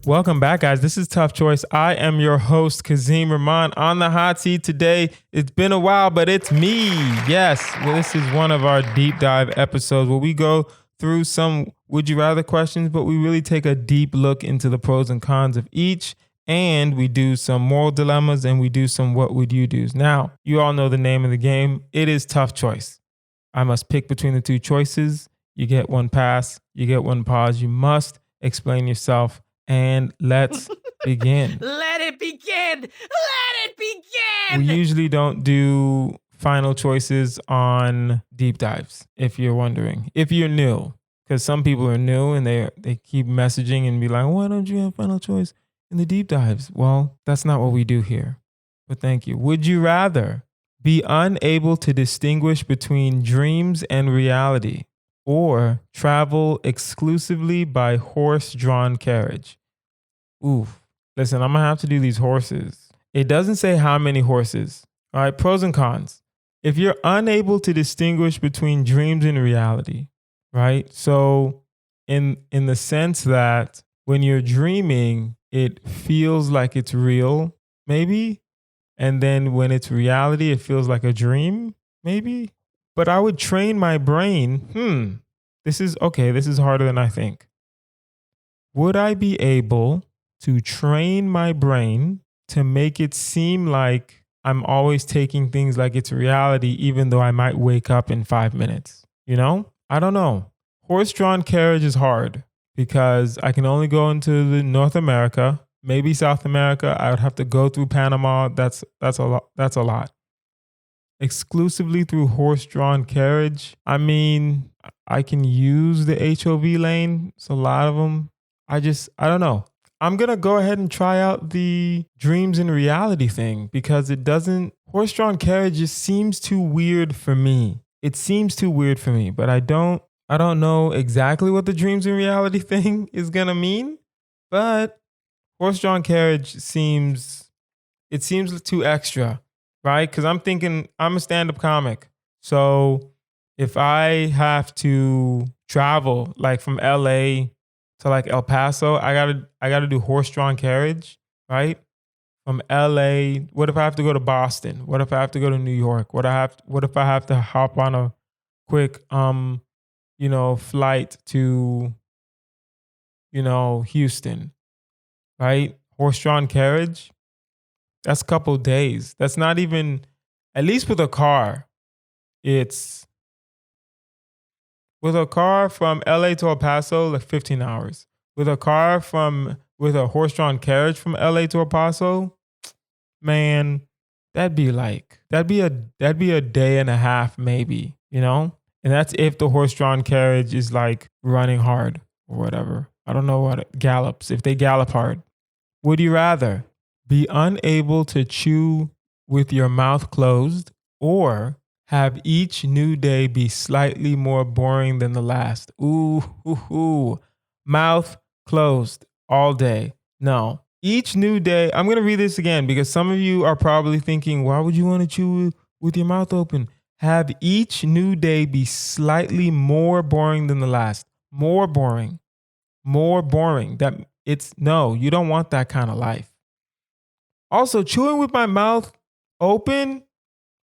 Welcome back, guys. This is Tough Choice. I am your host, Kazeem Rahman, on the hot seat today. It's been a while, but it's me. Yes, this is one of our deep dive episodes where we go through some would you rather questions, but we really take a deep look into the pros and cons of each. And we do some moral dilemmas and we do some what would you do's. Now, you all know the name of the game. It is Tough Choice. I must pick between the two choices. You get one pass, you get one pause. You must explain yourself. And let's begin. Let it begin. Let it begin. We usually don't do final choices on deep dives, if you're wondering. If you're new, because some people are new and they keep messaging and be like, why don't you have final choice in the deep dives? Well, that's not what we do here. But thank you. Would you rather be unable to distinguish between dreams and reality, or travel exclusively by horse-drawn carriage? Oof. Listen, I'm going to have to do these horses. It doesn't say how many horses. All right, pros and cons. If you're unable to distinguish between dreams and reality, right? So in the sense that when you're dreaming, it feels like it's real, maybe. And then when it's reality, it feels like a dream, maybe. But I would train my brain. This is harder than I think. Would I be able to train my brain to make it seem like I'm always taking things like it's reality, even though I might wake up in 5 minutes? You know? I don't know. Horse-drawn carriage is hard because I can only go into the North America, maybe South America. I would have to go through Panama. That's a lot. Exclusively through horse-drawn carriage. I mean, I can use the HOV lane. It's a lot of them. I don't know. I'm going to go ahead and try out the dreams and reality thing because horse-drawn carriage just seems too weird for me. It seems too weird for me, but I don't know exactly what the dreams and reality thing is going to mean, but horse-drawn carriage seems too extra. Right? Because I'm thinking I'm a stand-up comic. So if I have to travel like from LA to like El Paso, I gotta do horse-drawn carriage, right? From LA, what if I have to go to Boston? What if I have to go to New York? What if I have to hop on a quick flight to Houston, right? Horse-drawn carriage. That's a couple days. That's not even, at least with a car, with a car from LA to El Paso, like 15 hours. With a horse-drawn carriage from LA to El Paso, man, that'd be a day and a half maybe, And that's if the horse-drawn carriage is like running hard or whatever. I don't know what it gallops, if they gallop hard. Would you rather be unable to chew with your mouth closed, or have each new day be slightly more boring than the last? Ooh. Mouth closed all day. No. Each new day, I'm going to read this again because some of you are probably thinking, why would you want to chew with your mouth open? Have each new day be slightly more boring than the last. More boring. No, you don't want that kind of life. Also, chewing with my mouth open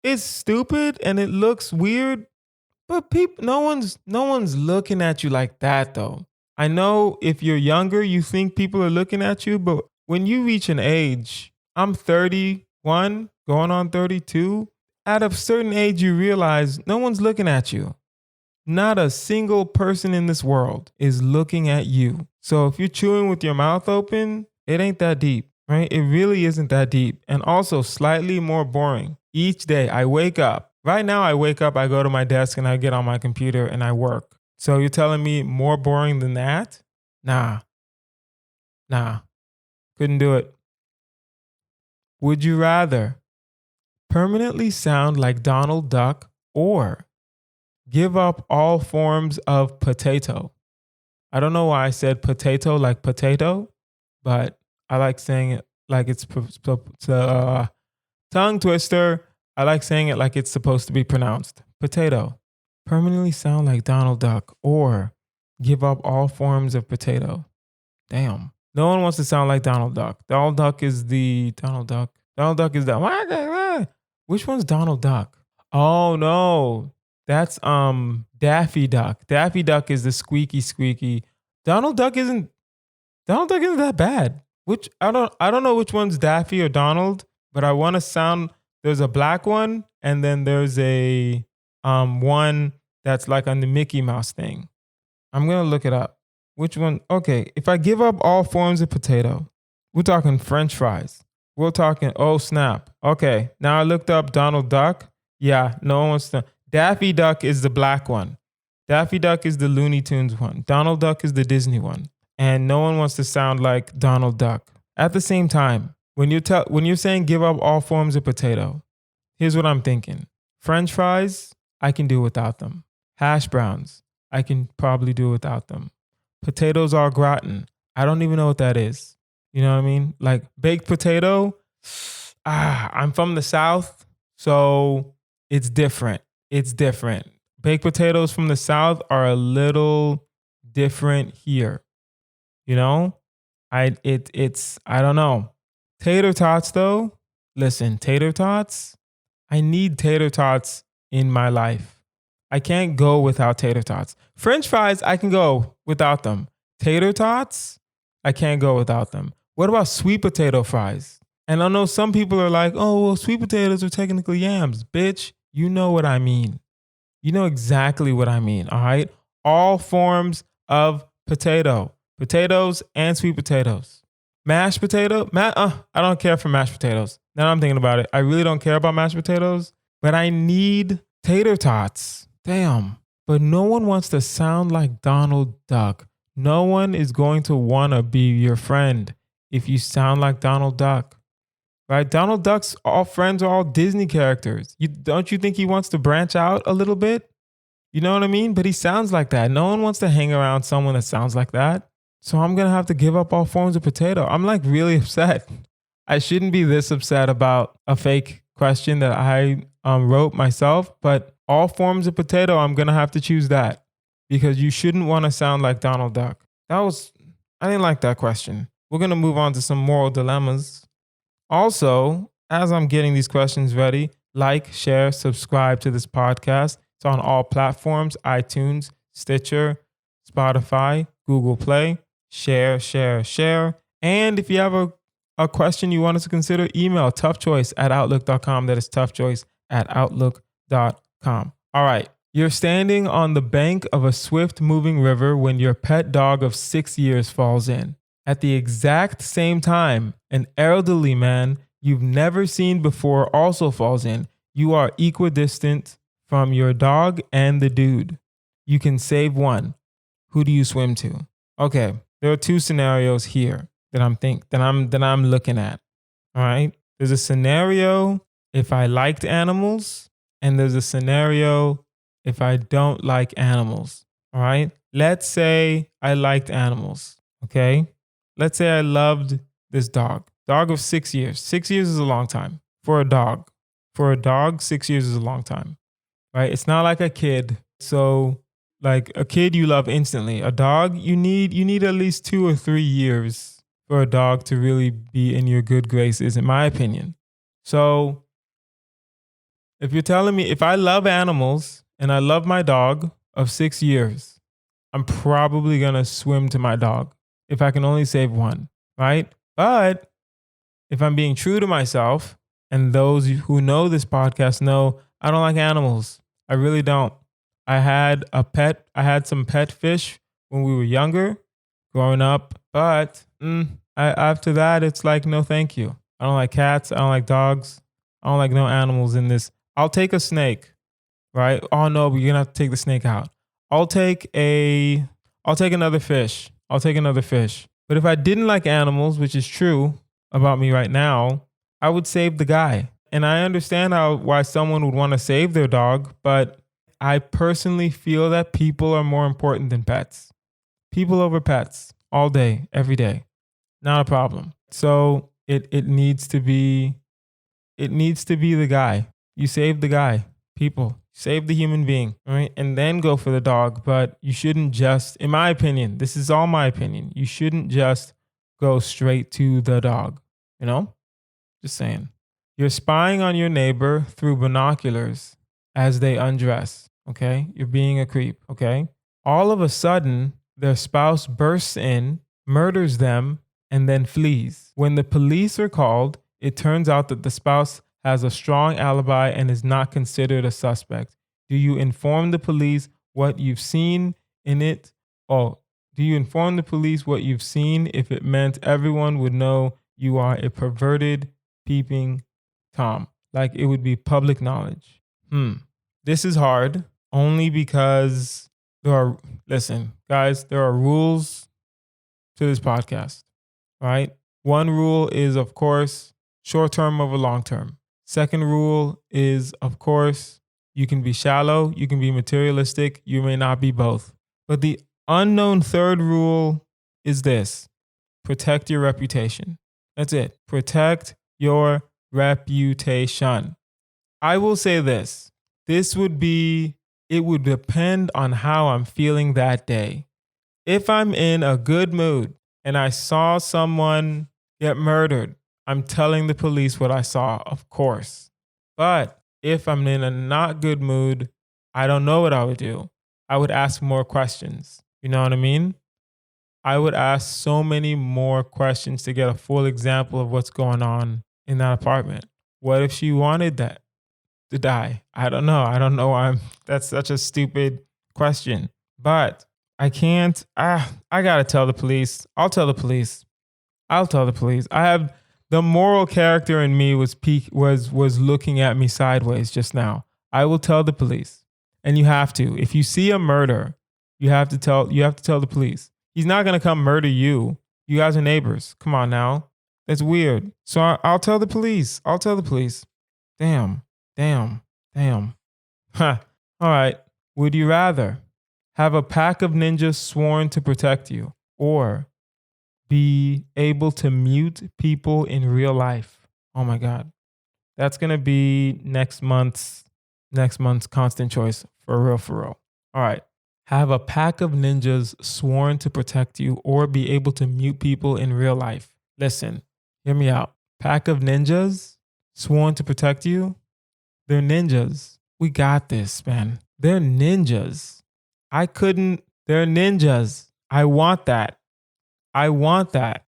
is stupid and it looks weird, but no one's looking at you like that though. I know if you're younger, you think people are looking at you, but when you reach an age, I'm 31, going on 32, at a certain age, you realize no one's looking at you. Not a single person in this world is looking at you. So if you're chewing with your mouth open, it ain't that deep. Right? It really isn't that deep. And also slightly more boring. Each day I wake up. Right now I wake up, I go to my desk and I get on my computer and I work. So you're telling me more boring than that? Nah. Couldn't do it. Would you rather permanently sound like Donald Duck or give up all forms of potato? I don't know why I said potato like potato, but I like saying it like it's tongue twister. I like saying it like it's supposed to be pronounced. Potato. Permanently sound like Donald Duck or give up all forms of potato. Damn. No one wants to sound like Donald Duck. Donald Duck is the Donald Duck. Donald Duck is that. Which one's Donald Duck? Oh no, that's Daffy Duck. Daffy Duck is the squeaky squeaky. Donald Duck isn't that bad. Which I don't know which one's Daffy or Donald, but I want to sound. There's a black one, and then there's a one that's like on the Mickey Mouse thing. I'm gonna look it up. Which one? Okay, if I give up all forms of potato, we're talking French fries. We're talking, oh snap. Okay, now I looked up Donald Duck. Yeah, no one wants to. Daffy Duck is the black one. Daffy Duck is the Looney Tunes one. Donald Duck is the Disney one. And no one wants to sound like Donald Duck. At the same time, when you're saying give up all forms of potato, here's what I'm thinking. French fries, I can do without them. Hash browns, I can probably do without them. Potatoes au gratin, I don't even know what that is. You know what I mean? Like baked potato, I'm from the South, so it's different. It's different. Baked potatoes from the South are a little different here. You know, I don't know. Tater tots though, listen, tater tots, I need tater tots in my life. I can't go without tater tots. French fries, I can go without them. Tater tots, I can't go without them. What about sweet potato fries? And I know some people are like, oh, well, sweet potatoes are technically yams. Bitch, you know what I mean. You know exactly what I mean, all right? All forms of potato. Potatoes and sweet potatoes. Mashed potato? I don't care for mashed potatoes. Now I'm thinking about it. I really don't care about mashed potatoes, but I need tater tots. Damn. But no one wants to sound like Donald Duck. No one is going to want to be your friend if you sound like Donald Duck. Right? Donald Duck's all friends are all Disney characters. Don't you think he wants to branch out a little bit? You know what I mean? But he sounds like that. No one wants to hang around someone that sounds like that. So I'm going to have to give up all forms of potato. I'm like really upset. I shouldn't be this upset about a fake question that I wrote myself, but all forms of potato, I'm going to have to choose that because you shouldn't want to sound like Donald Duck. I didn't like that question. We're going to move on to some moral dilemmas. Also, as I'm getting these questions ready, like, share, subscribe to this podcast. It's on all platforms, iTunes, Stitcher, Spotify, Google Play. Share. And if you have a question you want us to consider, email toughchoice@outlook.com. That is toughchoice@outlook.com. All right. You're standing on the bank of a swift moving river when your pet dog of 6 years falls in. At the exact same time, an elderly man you've never seen before also falls in. You are equidistant from your dog and the dude. You can save one. Who do you swim to? Okay. There are two scenarios here that I'm looking at. All right. There's a scenario if I liked animals, and there's a scenario if I don't like animals. All right. Let's say I liked animals. Okay. Let's say I loved this dog of 6 years. 6 years is a long time for a dog. For a dog, 6 years is a long time, right? It's not like a kid. So like a kid you love instantly. A dog, you need at least 2 or 3 years for a dog to really be in your good graces, in my opinion. So if you're telling me if I love animals and I love my dog of 6 years, I'm probably going to swim to my dog if I can only save one, right? But if I'm being true to myself, and those who know this podcast know I don't like animals. I really don't. I had some pet fish when we were younger, growing up, but after that, it's like, no, thank you. I don't like cats. I don't like dogs. I don't like no animals in this. I'll take a snake, right? Oh no, but you're gonna have to take the snake out. I'll take another fish. But if I didn't like animals, which is true about me right now, I would save the guy. And I understand why someone would want to save their dog, but I personally feel that people are more important than pets. People over pets all day, every day. Not a problem. So it needs to be the guy. You save the guy. People, save the human being, right? And then go for the dog. But you shouldn't just, in my opinion, this is all my opinion, you shouldn't just go straight to the dog. You know? Just saying. You're spying on your neighbor through binoculars as they undress. Okay? You're being a creep. Okay? All of a sudden, their spouse bursts in, murders them, and then flees. When the police are called, it turns out that the spouse has a strong alibi and is not considered a suspect. Do you inform the police what you've seen in it? Or do you inform the police what you've seen if it meant everyone would know you are a perverted, peeping Tom? Like it would be public knowledge. This is hard only because listen, guys, there are rules to this podcast, right? One rule is, of course, short term over long term. Second rule is, of course, you can be shallow, you can be materialistic, you may not be both. But the unknown third rule is this: protect your reputation. That's it. Protect your reputation. I will say this. It would depend on how I'm feeling that day. If I'm in a good mood and I saw someone get murdered, I'm telling the police what I saw, of course. But if I'm in a not good mood, I don't know what I would do. I would ask more questions. You know what I mean? I would ask so many more questions to get a full example of what's going on in that apartment. What if she wanted that to die? I don't know. I don't know why that's such a stupid question. But I can't. I gotta tell the police. I'll tell the police. I have the moral character in me was looking at me sideways just now. I will tell the police. And you have to. If you see a murder, you have to tell the police. He's not gonna come murder you. You guys are neighbors. Come on now. That's weird. So I'll tell the police. Damn. Huh. All right. Would you rather have a pack of ninjas sworn to protect you, or be able to mute people in real life? Oh my God. That's going to be next month's constant choice for real. All right. Have a pack of ninjas sworn to protect you, or be able to mute people in real life. Listen, hear me out. Pack of ninjas sworn to protect you. They're ninjas. We got this, man. They're ninjas. They're ninjas. I want that.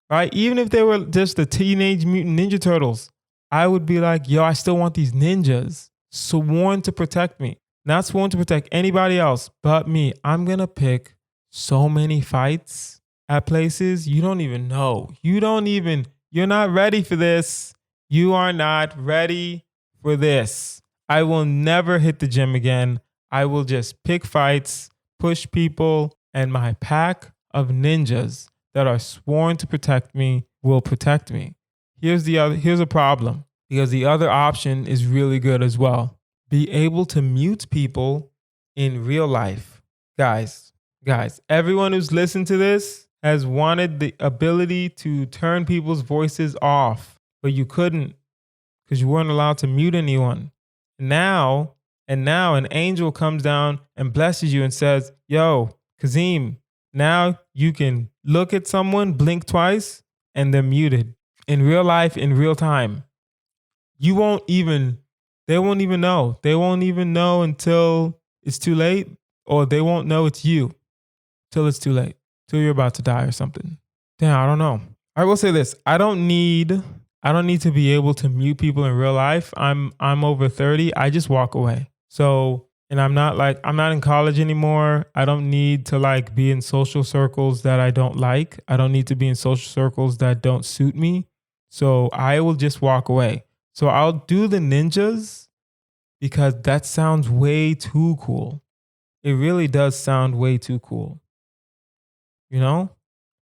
Right? Even if they were just the Teenage Mutant Ninja Turtles, I would be like, yo, I still want these ninjas sworn to protect me. Not sworn to protect anybody else but me. I'm going to pick so many fights at places you don't even know. You're not ready for this. You are not ready for this. I will never hit the gym again. I will just pick fights, push people, and my pack of ninjas that are sworn to protect me will protect me. Here's a problem, because the other option is really good as well. Be able to mute people in real life. Guys, everyone who's listened to this has wanted the ability to turn people's voices off, but you couldn't because you weren't allowed to mute anyone. Now an angel comes down and blesses you and says, yo, Kazeem, now you can look at someone, blink twice, and they're muted. In real life, in real time. They won't even know. They won't even know until it's too late, or they won't know it's you till it's too late, till you're about to die or something. Damn, I don't know. I will say this. I don't need to be able to mute people in real life. I'm over 30. I just walk away. So, and I'm not in college anymore. I don't need to be in social circles that I don't like. I don't need to be in social circles that don't suit me. So I will just walk away. So I'll do the ninjas because that sounds way too cool. It really does sound way too cool. You know?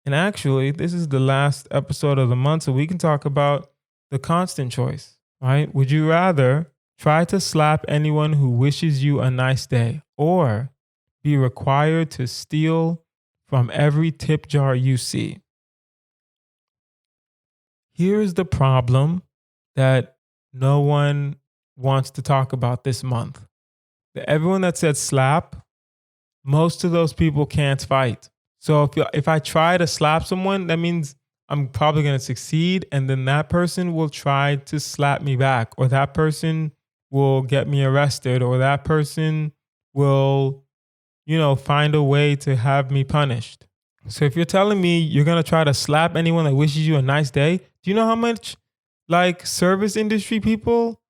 And actually, this is the last episode of the month, so we can talk about the constant choice, right? Would you rather try to slap anyone who wishes you a nice day, or be required to steal from every tip jar you see? Here's the problem that no one wants to talk about this month. Everyone that said slap, most of those people can't fight. So if I try to slap someone, that means I'm probably going to succeed. And then that person will try to slap me back, or that person will get me arrested, or that person will, find a way to have me punished. So if you're telling me you're going to try to slap anyone that wishes you a nice day, do you know how much like service industry people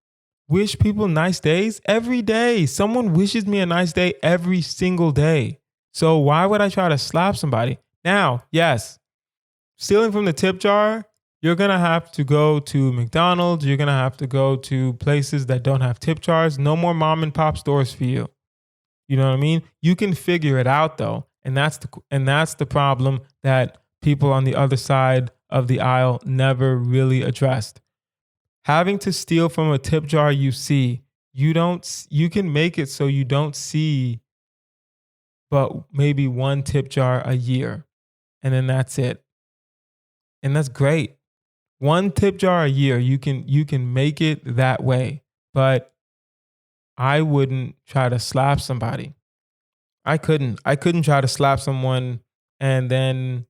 wish people nice days? Every day. Someone wishes me a nice day every single day. So why would I try to slap somebody? Now, yes, stealing from the tip jar, you're going to have to go to McDonald's. You're going to have to go to places that don't have tip jars. No more mom and pop stores for you. You know what I mean? You can figure it out though. And that's the problem that people on the other side of the aisle never really addressed. Having to steal from a tip jar you can make it so you don't see but maybe one tip jar a year. And then that's it. And that's great. One tip jar a year, you can make it that way. But I wouldn't try to slap somebody. I couldn't try to slap someone and then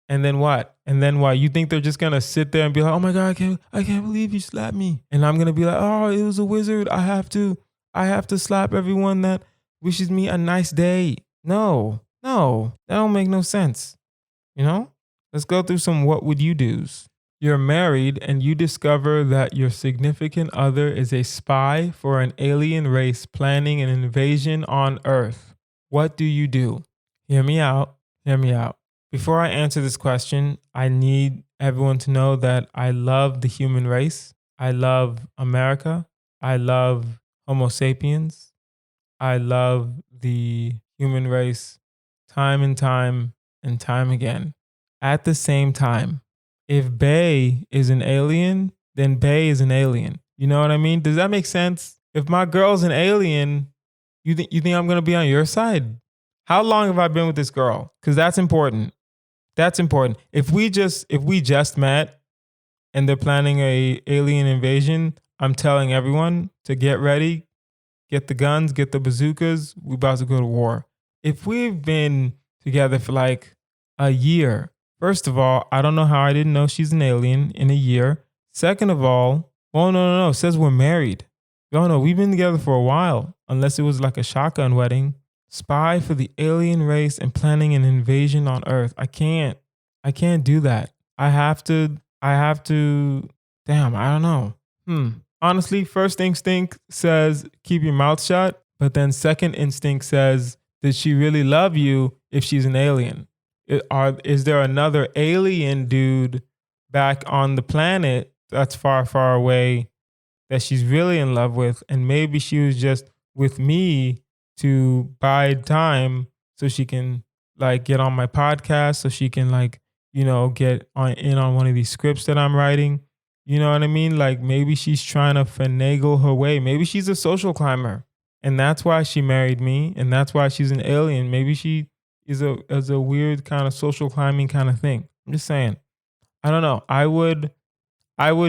what? And then what? You think they're just gonna sit there and be like, "Oh my God, I can't believe you slapped me." And I'm gonna be like, "Oh, it was a wizard. I have to slap everyone that wishes me a nice day." No, that don't make no sense. Let's go through some what would you do's. You're married and you discover that your significant other is a spy for an alien race planning an invasion on Earth. What do you do? Hear me out. Before I answer this question, I need everyone to know that I love the human race. I love America. I love Homo sapiens. I love the human race time and time again. At the same time, if Bay is an alien, then Bay is an alien. You know what I mean? Does that make sense? If my girl's an alien, you think I'm going to be on your side? How long have I been with this girl? Because that's important. If we just met and they're planning a alien invasion, I'm telling everyone to get ready, get the guns, get the bazookas. We're about to go to war. If we've been together for like a year, first of all, I don't know how I didn't know she's an alien in a year. Second of all, no. It says we're married. No, we've been together for a while, unless it was like a shotgun wedding. Spy for the alien race and planning an invasion on Earth. I can't do that. I have to, damn, I don't know. Honestly, first instinct says keep your mouth shut, but then second instinct says, does she really love you if she's an alien? Is there another alien dude back on the planet that's far, far away that she's really in love with? And maybe she was just with me to bide time so she can like get on my podcast, so she can like, get on one of these scripts that I'm writing. You know what I mean? Like maybe she's trying to finagle her way. Maybe she's a social climber and that's why she married me. And that's why she's an alien. Maybe she is a weird kind of social climbing kind of thing. I'm just saying. I don't know. I would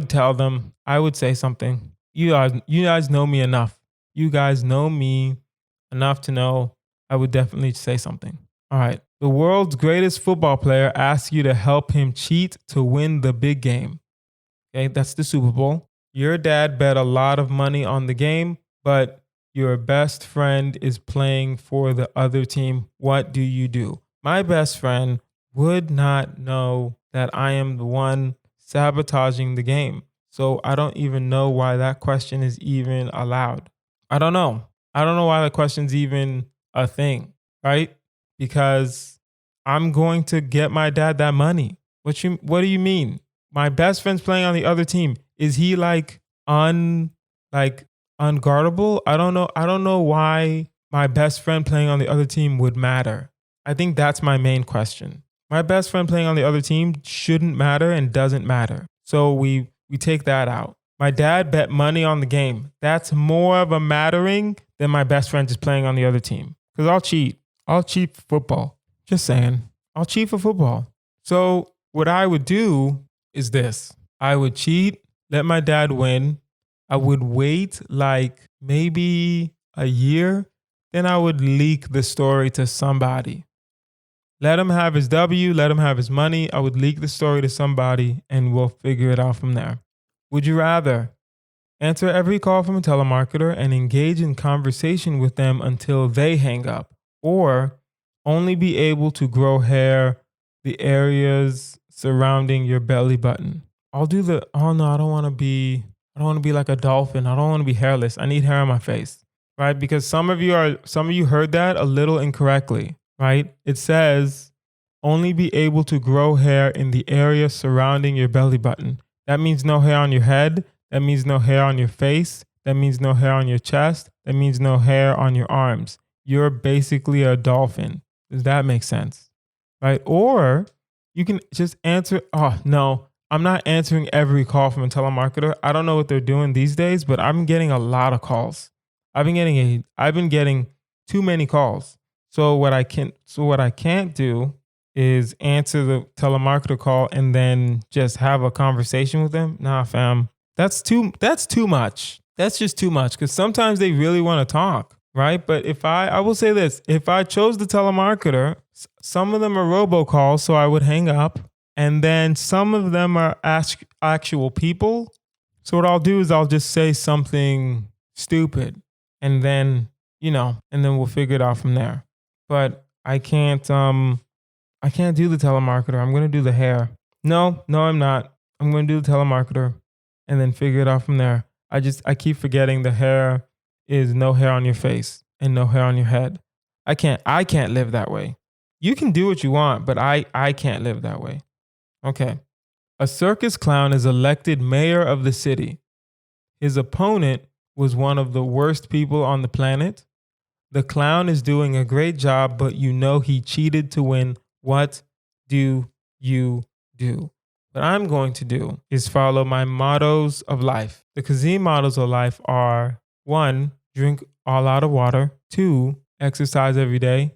tell them, I would say something. You guys know me enough. You guys know me enough to know I would definitely say something. All right. The world's greatest football player asks you to help him cheat to win the big game. Okay, that's the Super Bowl. Your dad bet a lot of money on the game, but your best friend is playing for the other team. What do you do? My best friend would not know that I am the one sabotaging the game. So I don't even know why that question is even allowed. I don't know why that question's even a thing, right? Because I'm going to get my dad that money. What do you mean? My best friend's playing on the other team. Is he unguardable? I don't know why my best friend playing on the other team would matter. I think that's my main question. My best friend playing on the other team shouldn't matter and doesn't matter. So we take that out. My dad bet money on the game. That's more of a mattering than my best friend just playing on the other team. Because I'll cheat. I'll cheat for football. Just saying. I'll cheat for football. So what I would do is this. I would cheat, let my dad win. I would wait like maybe a year. Then I would leak the story to somebody. Let him have his W, let him have his money. I would leak the story to somebody and we'll figure it out from there. Would you rather answer every call from a telemarketer and engage in conversation with them until they hang up, or only be able to grow hair the areas surrounding your belly button? I'll do the, oh no, I don't want to be like a dolphin. I don't want to be hairless. I need hair on my face, right? Because some of you heard that a little incorrectly, right? It says only be able to grow hair in the area surrounding your belly button. That means no hair on your head. That means no hair on your face. That means no hair on your chest. That means no hair on your arms. You're basically a dolphin. Does that make sense? Right? Or you can just answer, oh no, I'm not answering every call from a telemarketer. I don't know what they're doing these days, but I'm getting a lot of calls. I've been getting too many calls. So what I can't do is answer the telemarketer call and then just have a conversation with them. Nah, fam. That's too much. That's just too much, because sometimes they really want to talk, right? But if I will say this, if I chose the telemarketer, some of them are robocalls, so I would hang up. And then some of them are actual people. So what I'll do is I'll just say something stupid and then, and then we'll figure it out from there. But I can't do the telemarketer. I'm going to do the hair. No, I'm not. I'm going to do the telemarketer and then figure it out from there. I keep forgetting the hair is no hair on your face and no hair on your head. I can't live that way. You can do what you want, but I can't live that way. Okay. A circus clown is elected mayor of the city. His opponent was one of the worst people on the planet. The clown is doing a great job, but he cheated to win. What do you do? What I'm going to do is follow my mottos of life. The Kazeem mottos of life are: 1, drink a lot of water. 2, exercise every day.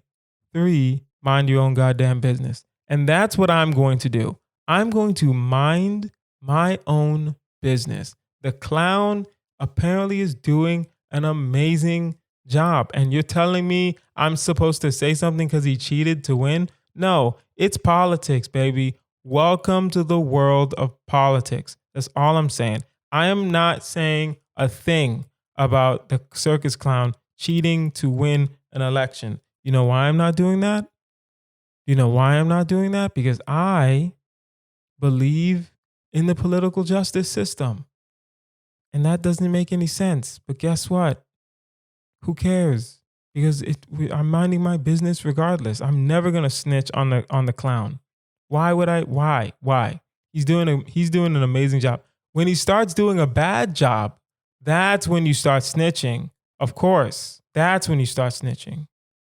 3, mind your own goddamn business. And that's what I'm going to do. I'm going to mind my own business. The clown apparently is doing an amazing job. And you're telling me I'm supposed to say something because he cheated to win? No, it's politics, baby. Welcome to the world of politics. That's all I'm saying. I am not saying a thing about the circus clown cheating to win an election. You know why I'm not doing that? Because I believe in the political justice system. And that doesn't make any sense. But guess what? Who cares? Because I'm minding my business regardless. I'm never going to snitch on the clown. Why would I? Why? He's doing an amazing job. When he starts doing a bad job, that's when you start snitching. Of course, that's when you start snitching.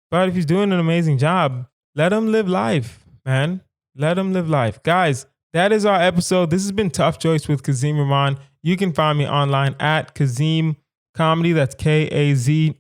But if he's doing an amazing job, let him live life, man. Let him live life. Guys, that is our episode. This has been Tough Choice with Kazeem Rahman. You can find me online at Kazeem Comedy. That's KAZEEM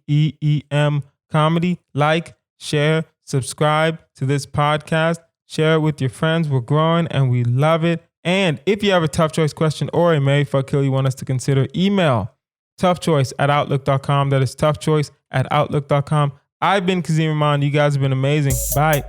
Comedy. Like, share, subscribe to this podcast. Share it with your friends. We're growing and we love it. And if you have a tough choice question or a marry, fuck, kill you want us to consider, email toughchoice@outlook.com. That is toughchoice@outlook.com. I've been Kazeem Rahman. You guys have been amazing. Bye.